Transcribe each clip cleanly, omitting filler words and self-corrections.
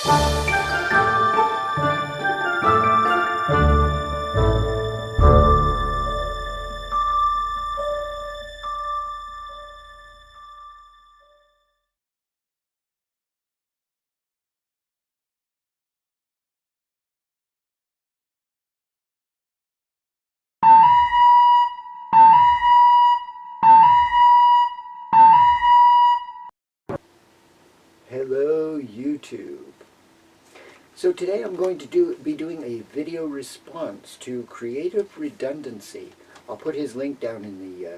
Hello YouTube. So today I'm going to be doing a video response to Creative Redundancy. I'll put his link down in the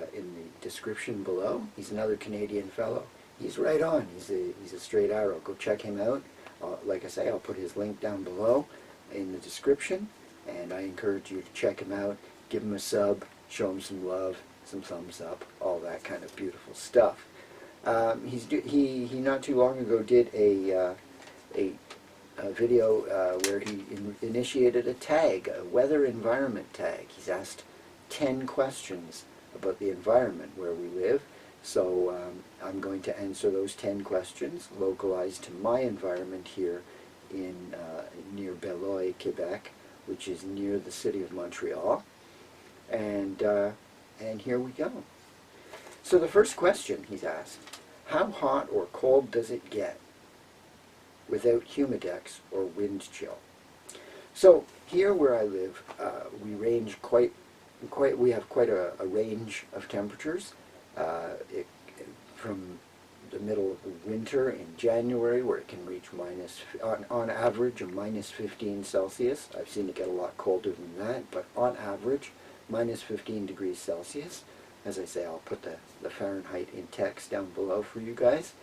description below. He's another Canadian fellow. He's right on. He's a straight arrow. Go check him out. Like I say, I'll put his link down below in the description, and I encourage you to check him out. Give him a sub, show him some love, some thumbs up, all that kind of beautiful stuff. He not too long ago did a video where he initiated a tag, a weather environment tag. He's asked 10 questions about the environment where we live. So I'm going to answer those 10 questions localized to my environment here in near Beloeil, Quebec, which is near the city of Montreal. And here we go. So the first question he's asked: how hot or cold does it get without humidex or wind chill? So here where I live, we range we have quite a range of temperatures. From the middle of the winter in January, where it can reach on average a minus 15 Celsius. I've seen it get a lot colder than that, but on average, minus 15 degrees Celsius. As I say, I'll put the Fahrenheit in text down below for you guys.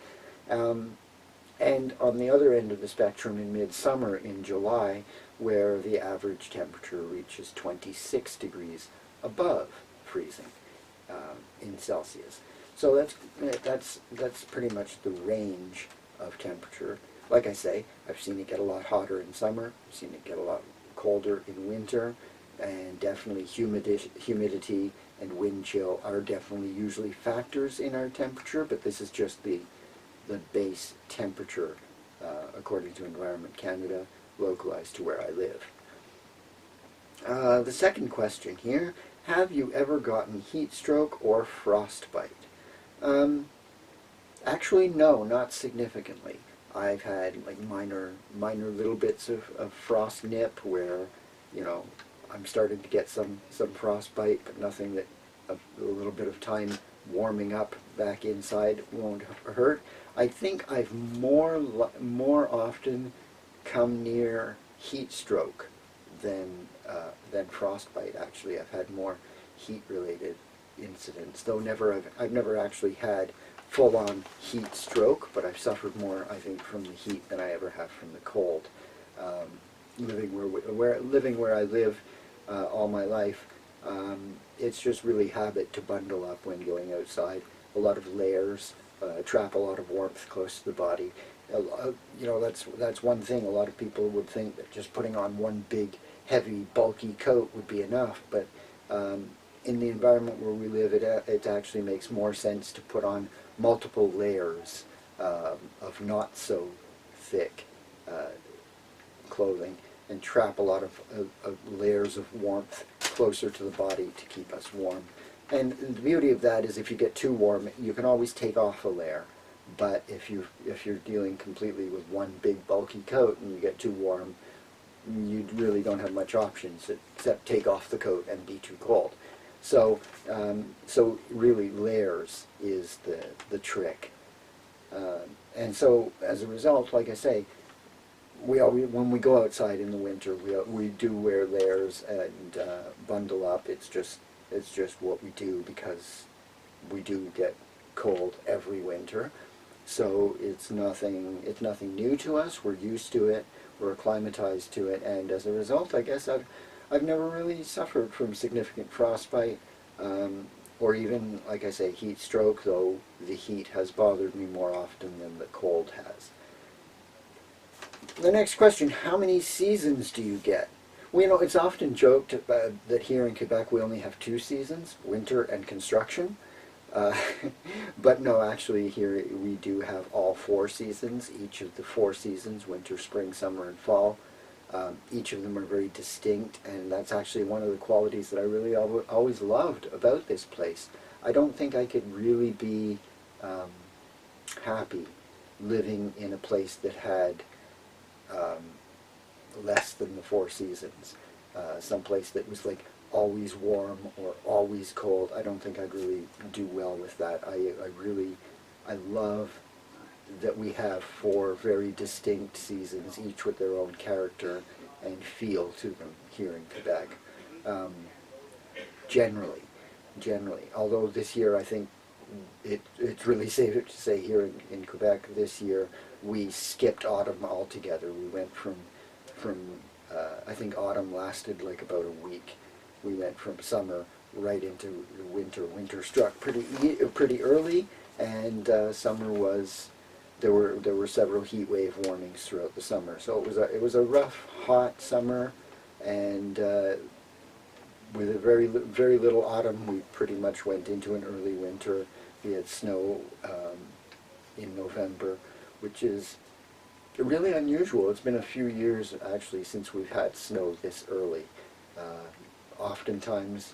And on the other end of the spectrum in midsummer in July, where the average temperature reaches 26 degrees above freezing in Celsius. So that's pretty much the range of temperature. Like I say, I've seen it get a lot hotter in summer, I've seen it get a lot colder in winter, and definitely humidity and wind chill are definitely usually factors in our temperature, but this is just the base temperature according to Environment Canada, localized to where I live. The second question here: have you ever gotten heat stroke or frostbite? Actually, no, not significantly. I've had like minor little bits of frost nip where, you know, I'm starting to get some frostbite, but nothing that a little bit of time warming up back inside won't hurt. I think I've more often come near heat stroke than frostbite. Actually, I've had more heat-related incidents, though I've never actually had full-on heat stroke, but I've suffered more, I think, from the heat than I ever have from the cold. Living where I live all my life, it's just really habit to bundle up when going outside. A lot of layers, trap a lot of warmth close to the body. You know, that's one thing. A lot of people would think that just putting on one big, heavy, bulky coat would be enough, but in the environment where we live, it actually makes more sense to put on multiple layers of not so thick clothing and trap a lot of layers of warmth closer to the body to keep us warm. And the beauty of that is if you get too warm, you can always take off a layer. But if you're dealing completely with one big bulky coat and you get too warm, you really don't have much options except take off the coat and be too cold. So so really layers is the trick. And so as a result, like I say, when we go outside in the winter, we do wear layers and bundle up. It's just what we do because we do get cold every winter. So it's nothing new to us. We're used to it. We're acclimatized to it, and as a result, I guess I've never really suffered from significant frostbite, or even, like I say, heat stroke, though the heat has bothered me more often than the cold has. The next question: how many seasons do you get? Well, you know, it's often joked that here in Quebec we only have 2 seasons, winter and construction. Uh, but no, actually here we do have all 4 seasons, each of the 4 seasons, winter, spring, summer, and fall. Each of them are very distinct, and that's actually one of the qualities that I really always loved about this place. I don't think I could really be happy living in a place that had less than the 4 seasons. Someplace that was like always warm or always cold. I don't think I'd really do well with that. I love that we have 4 very distinct seasons, each with their own character and feel to them here in Quebec. Generally. Although this year I think it's really safe to say here in Quebec this year we skipped autumn altogether. We went from I think autumn lasted like about a week. We went from summer right into winter. Winter struck pretty early, and summer was there were several heat wave warnings throughout the summer. So it was a rough, hot summer, and with a very little autumn, we pretty much went into an early winter. We had snow in November, which is really unusual. It's been a few years actually since we've had snow this early. Oftentimes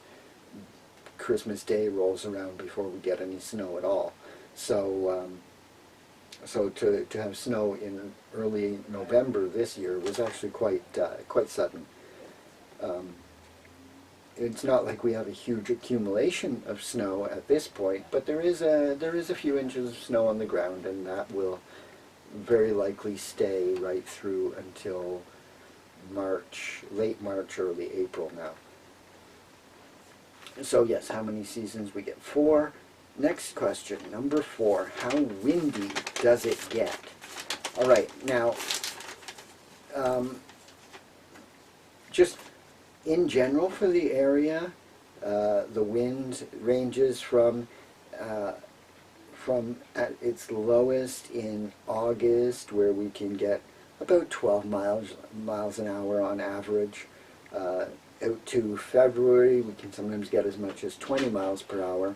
Christmas Day rolls around before we get any snow at all. So so to have snow in early November this year was actually quite sudden. It's not like we have a huge accumulation of snow at this point, but there is a few inches of snow on the ground, and that will very likely stay right through until March, late March, early April now. So yes, how many seasons we get? 4. Next question, number 4. How windy does it get? All right, now, just in general for the area, the wind ranges from at its lowest in August, where we can get about 12 miles an hour on average. Out to February, we can sometimes get as much as 20 miles per hour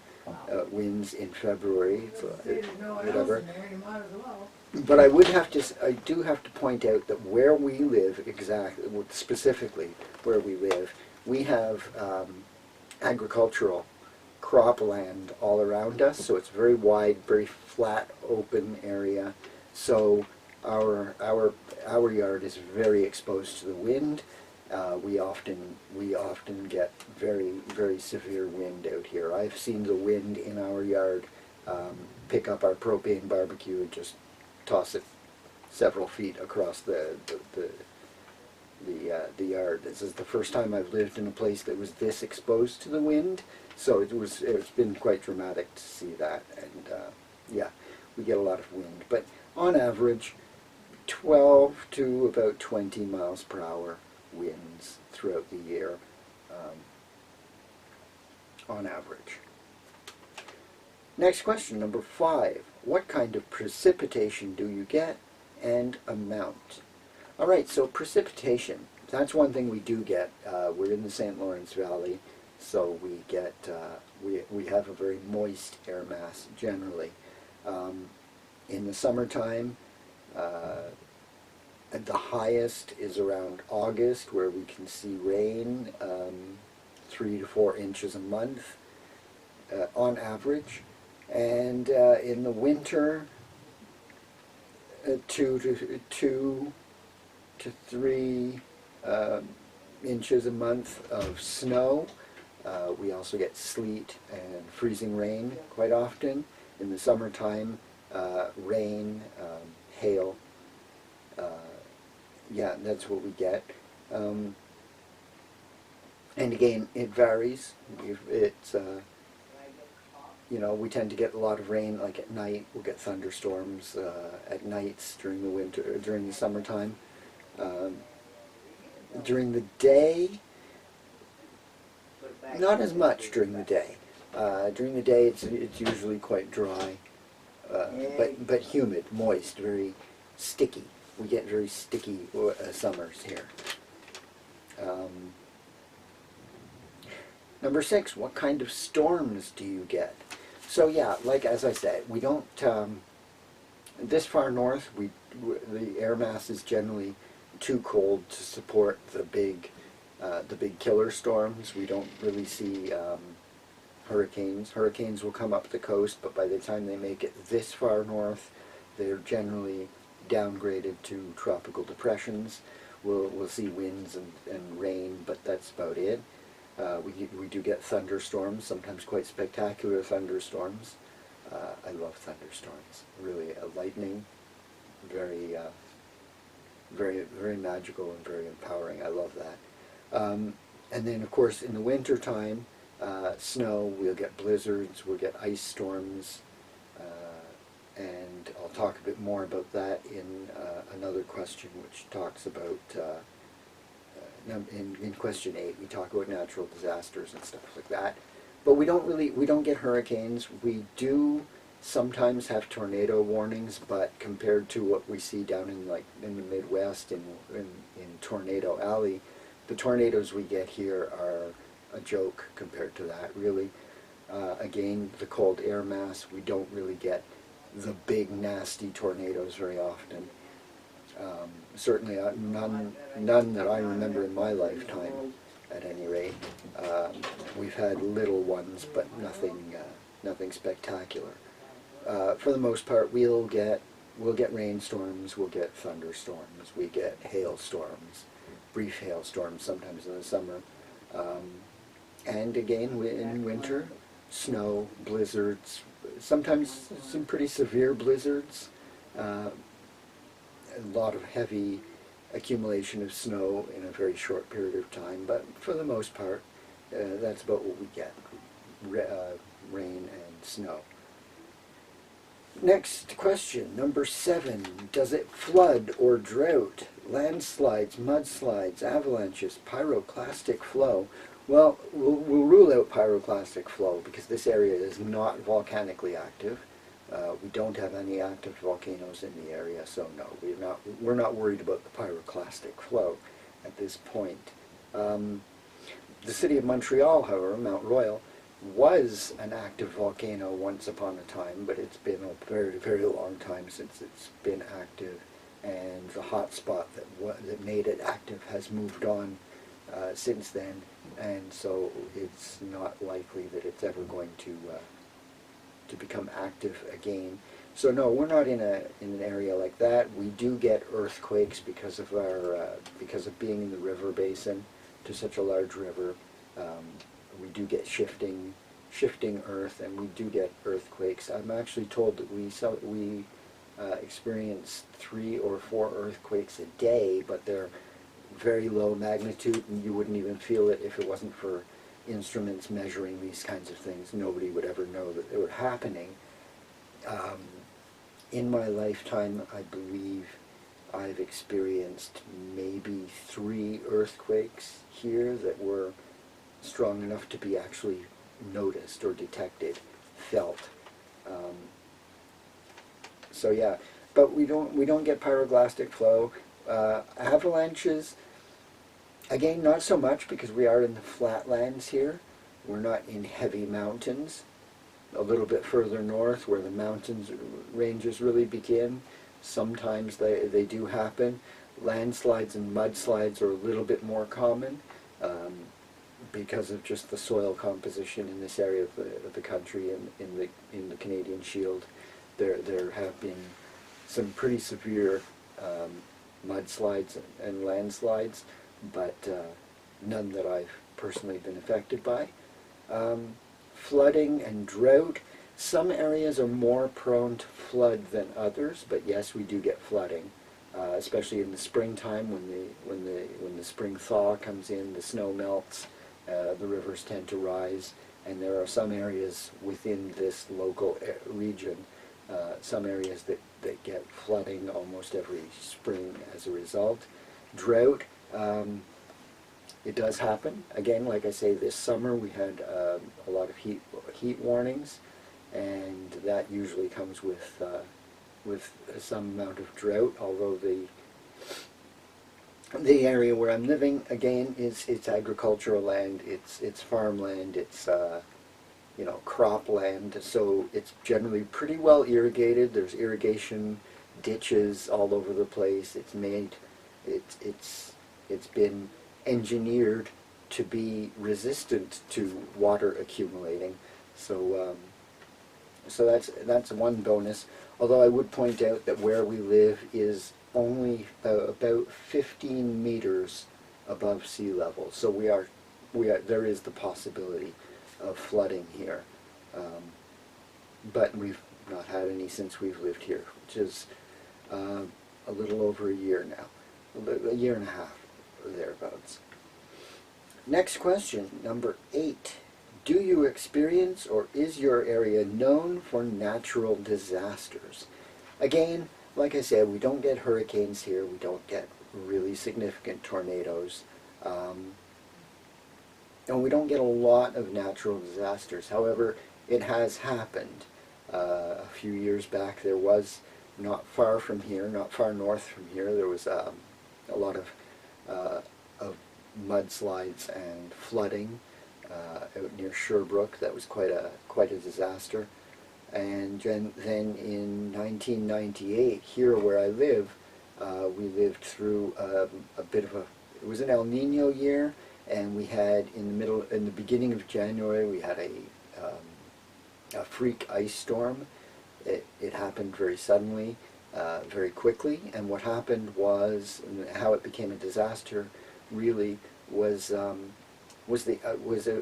winds in February, so whatever. But I do have to point out that where we live, specifically where we live, we have agricultural cropland all around us, so it's very wide, very flat, open area. So our yard is very exposed to the wind. We often get very severe wind out here. I've seen the wind in our yard pick up our propane barbecue and just toss it several feet across the yard. This is the first time I've lived in a place that was this exposed to the wind, so it's been quite dramatic to see that. And yeah, we get a lot of wind, but on average 12 to about 20 miles per hour winds throughout the year on average. Next question, number 5. What kind of precipitation do you get, and amount? All right, so precipitation, that's one thing we do get. We're in the St. Lawrence Valley, so we get we have a very moist air mass generally. In the summertime, the highest is around August, where we can see rain 3 to 4 inches a month on average, and in the winter 2 to 3 inches a month of snow. We also get sleet and freezing rain quite often. In the summertime, rain, hail. Yeah, that's what we get. And again, it varies. It's you know, we tend to get a lot of rain like at night. We'll get thunderstorms at nights during the winter, during the summertime. During the day, not as much during the day. During the day, it's usually quite dry, but humid, moist, very sticky. We get very sticky summers here. Number 6, what kind of storms do you get? So yeah, like as I said, we don't, this far north, the air mass is generally too cold to support the big killer storms. We don't really see hurricanes. Hurricanes will come up the coast, but by the time they make it this far north, they're generally downgraded to tropical depressions. We'll see winds and rain, but that's about it. We do get thunderstorms, sometimes quite spectacular thunderstorms. I love thunderstorms. Really, lightning, very, very magical and very empowering. I love that. And then, of course, in the winter time, snow. We'll get blizzards. We'll get ice storms. And I'll talk a bit more about that in another question, which talks about. In question 8, we talk about natural disasters and stuff like that. But we don't get hurricanes. We do sometimes have tornado warnings, but compared to what we see down in the Midwest in Tornado Alley, the tornadoes we get here are a joke compared to that, really. Again, the cold air mass, we don't really get the big nasty tornadoes very often. Certainly none that I remember in my lifetime, at any rate. We've had little ones, but nothing spectacular. For the most part, we'll get rainstorms, we'll get thunderstorms, we get hailstorms, brief hailstorms sometimes in the summer, and again in winter, snow, blizzards, sometimes some pretty severe blizzards. A lot of heavy accumulation of snow in a very short period of time, but for the most part, that's about what we get, rain and snow. Next question, number 7. Does it flood or drought? Landslides, mudslides, avalanches, pyroclastic flow? Well, we'll rule out pyroclastic flow because this area is not volcanically active. We don't have any active volcanoes in the area, so no, we're not worried about the pyroclastic flow at this point. The city of Montreal, however, Mount Royal, was an active volcano once upon a time, but it's been a very, very long time since it's been active, and the hot spot that made it active has moved on since then, and so it's not likely that it's ever going to become active again. So no, we're not in an area like that. We do get earthquakes because of being in the river basin to such a large river. We do get shifting earth, and we do get earthquakes. I'm actually told that we experience 3 or 4 earthquakes a day, but they're very low magnitude, and you wouldn't even feel it if it wasn't for instruments measuring these kinds of things. Nobody would ever know that they were happening. In my lifetime, I believe I've experienced maybe 3 earthquakes here that were strong enough to be actually noticed or detected, felt. So yeah, but we don't get pyroclastic flow. Avalanches, again, not so much because we are in the flatlands here. We're not in heavy mountains. A little bit further north where the mountains ranges really begin, sometimes they do happen. Landslides and mudslides are a little bit more common because of just the soil composition in this area of the country and in the Canadian Shield. There have been some pretty severe mudslides and landslides, but none that I've personally been affected by. Flooding and drought. Some areas are more prone to flood than others, but yes, we do get flooding, especially in the springtime when the spring thaw comes in, the snow melts, the rivers tend to rise, and there are some areas within this local region, some areas that get flooding almost every spring as a result. Drought. It does happen. Again, like I say, this summer we had a lot of heat warnings, and that usually comes with some amount of drought. Although the area where I'm living, again, it's agricultural land, it's farmland, it's cropland, so it's generally pretty well irrigated. There's irrigation ditches all over the place. It's been engineered to be resistant to water accumulating. So that's one bonus. Although I would point out that where we live is only about 15 meters above sea level. So there is the possibility of flooding here. But we've not had any since we've lived here, which is a little over a year now, a year and a half, or thereabouts. Next question, number 8. Do you experience or is your area known for natural disasters? Again, like I said, we don't get hurricanes here. We don't get really significant tornadoes. And we don't get a lot of natural disasters. However, it has happened. A few years back, there was, not far from here, not far north from here, there was a lot of mudslides and flooding out near Sherbrooke. That was quite a disaster. And then in 1998, here where I live, we lived through a bit of it was an El Nino year, and we had in the beginning of January, we had a freak ice storm. It happened very suddenly, very quickly, and what happened was, how it became a disaster, really was it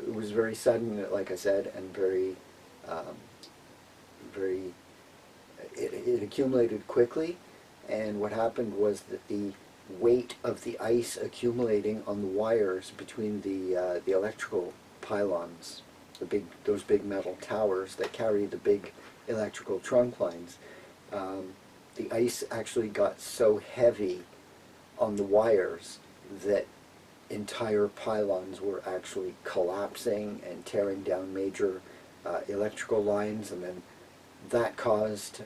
was very sudden, like I said, and it accumulated quickly. And what happened was that the weight of the ice accumulating on the wires between the electrical pylons, those big metal towers that carry the big electrical trunk lines, the ice actually got so heavy on the wires that entire pylons were actually collapsing and tearing down major electrical lines, and then that caused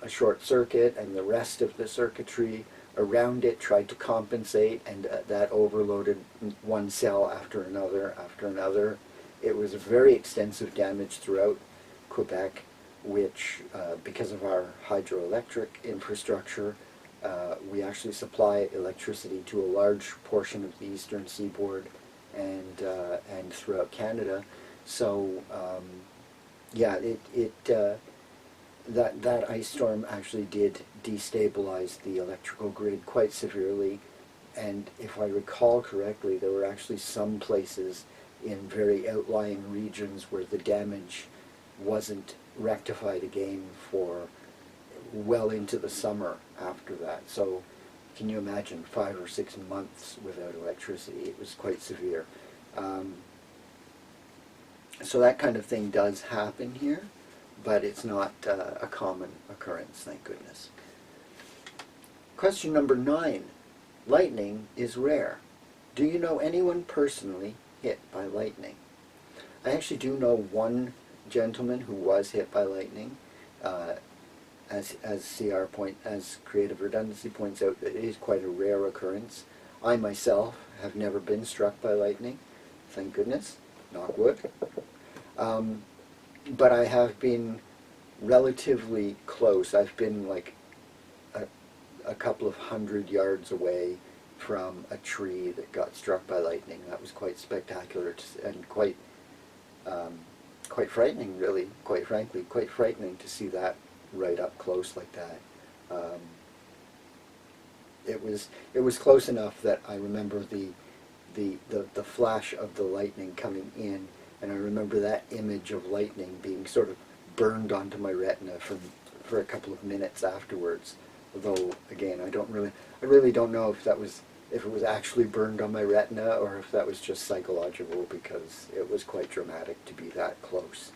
a short circuit, and the rest of the circuitry around it tried to compensate, and that overloaded one cell after another after another. It was very extensive damage throughout Quebec, which, because of our hydroelectric infrastructure, we actually supply electricity to a large portion of the eastern seaboard and throughout Canada. So yeah, that ice storm actually did destabilize the electrical grid quite severely. And if I recall correctly, there were actually some places in very outlying regions where the damage wasn't rectified again for well into the summer after that. So can you imagine 5 or 6 months without electricity? It was quite severe. So that kind of thing does happen here, but it's not a common occurrence, thank goodness. Question number 9. Lightning is rare. Do you know anyone personally hit by lightning? I actually do know one gentleman who was hit by lightning. As Creative Redundancy points out, it is quite a rare occurrence. I myself have never been struck by lightning, thank goodness, knock wood. But I have been relatively close. I've been like a couple of 100 yards away from a tree that got struck by lightning. That was quite spectacular and quite frightening, really, quite frankly, quite frightening to see that right up close like that. It was close enough that I remember the flash of the lightning coming in, and I remember that image of lightning being sort of burned onto my retina for a couple of minutes afterwards. Although again, I really don't know if it was actually burned on my retina or if that was just psychological, because it was quite dramatic to be that close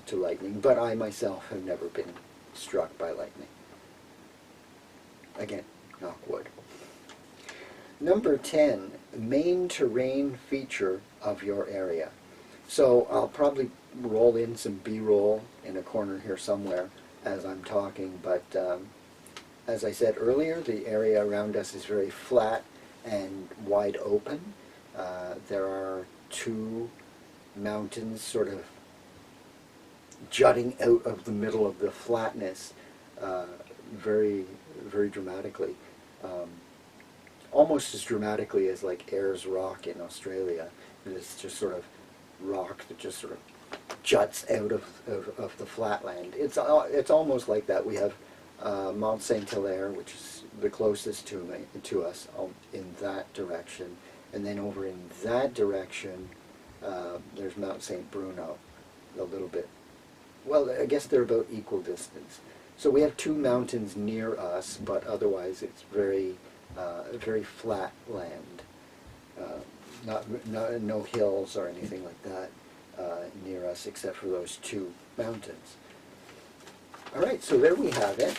to lightning. But I myself have never been struck by lightning. Again, knock wood. Number 10, main terrain feature of your area. So I'll probably roll in some B-roll in a corner here somewhere as I'm talking, but as I said earlier, the area around us is very flat and wide open. There are 2 mountains sort of jutting out of the middle of the flatness very, very dramatically. Almost as dramatically as like Ayers Rock in Australia. And it's just sort of rock that just sort of juts out of the flatland. It's almost like that. We have Mount Saint Hilaire, which is the closest to us in that direction. And then over in that direction, there's Mount Saint Bruno, a little bit. Well, I guess they're about equal distance. So we have two mountains near us, but otherwise it's very, very flat land. No hills or anything like that near us, except for those two mountains. All right, so there we have it.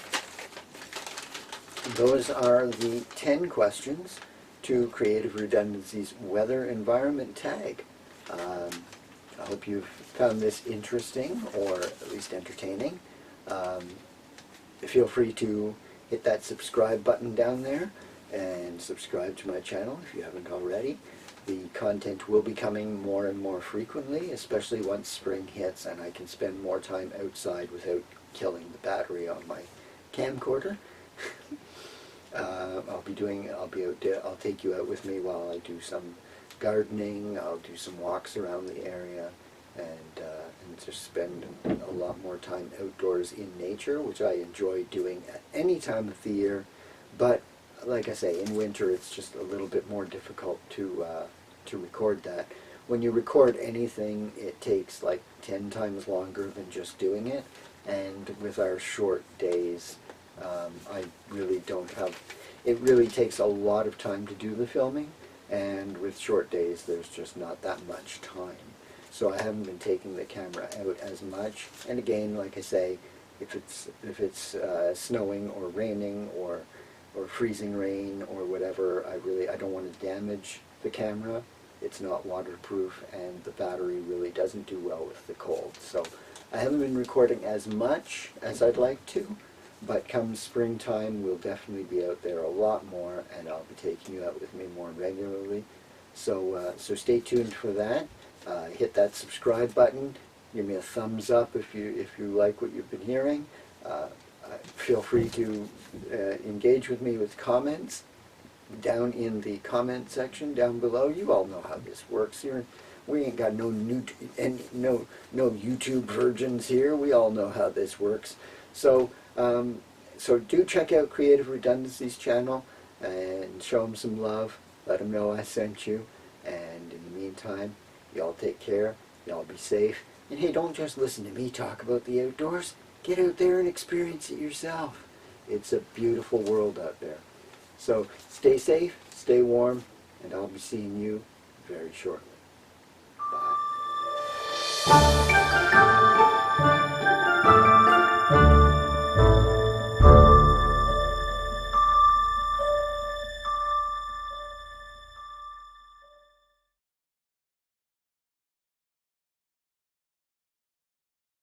Those are the 10 questions to Creative Redundancy's Weather Environment tag. I hope you've found this interesting, or at least entertaining. Feel free to hit that subscribe button down there and subscribe to my channel if you haven't already. The content will be coming more and more frequently, especially once spring hits and I can spend more time outside without killing the battery on my camcorder. I'll take you out with me while I do some gardening. I'll do some walks around the area, and just spend a lot more time outdoors in nature, which I enjoy doing at any time of the year. But like I say, in winter it's just a little bit more difficult to record that. When you record anything, it takes like 10 times longer than just doing it, and with our short days, I really don't have, it really takes a lot of time to do the filming, and with short days there's just not that much time. So I haven't been taking the camera out as much. And again, like I say, if it's snowing or raining or freezing rain or whatever, I don't want to damage the camera. It's not waterproof, and the battery really doesn't do well with the cold. So I haven't been recording as much as I'd like to, but come springtime we'll definitely be out there a lot more, and I'll be taking you out with me more regularly. So stay tuned for that. Hit that subscribe button. Give me a thumbs up if you like what you've been hearing. Feel free to engage with me with comments down in the comment section down below. You all know how this works here. We ain't got no YouTube virgins here. We all know how this works. So so do check out Creative Redundancy's channel and show them some love. Let them know I sent you. And in the meantime, y'all take care. Y'all be safe. And hey, don't just listen to me talk about the outdoors. Get out there and experience it yourself. It's a beautiful world out there. So stay safe, stay warm, and I'll be seeing you very shortly. Bye.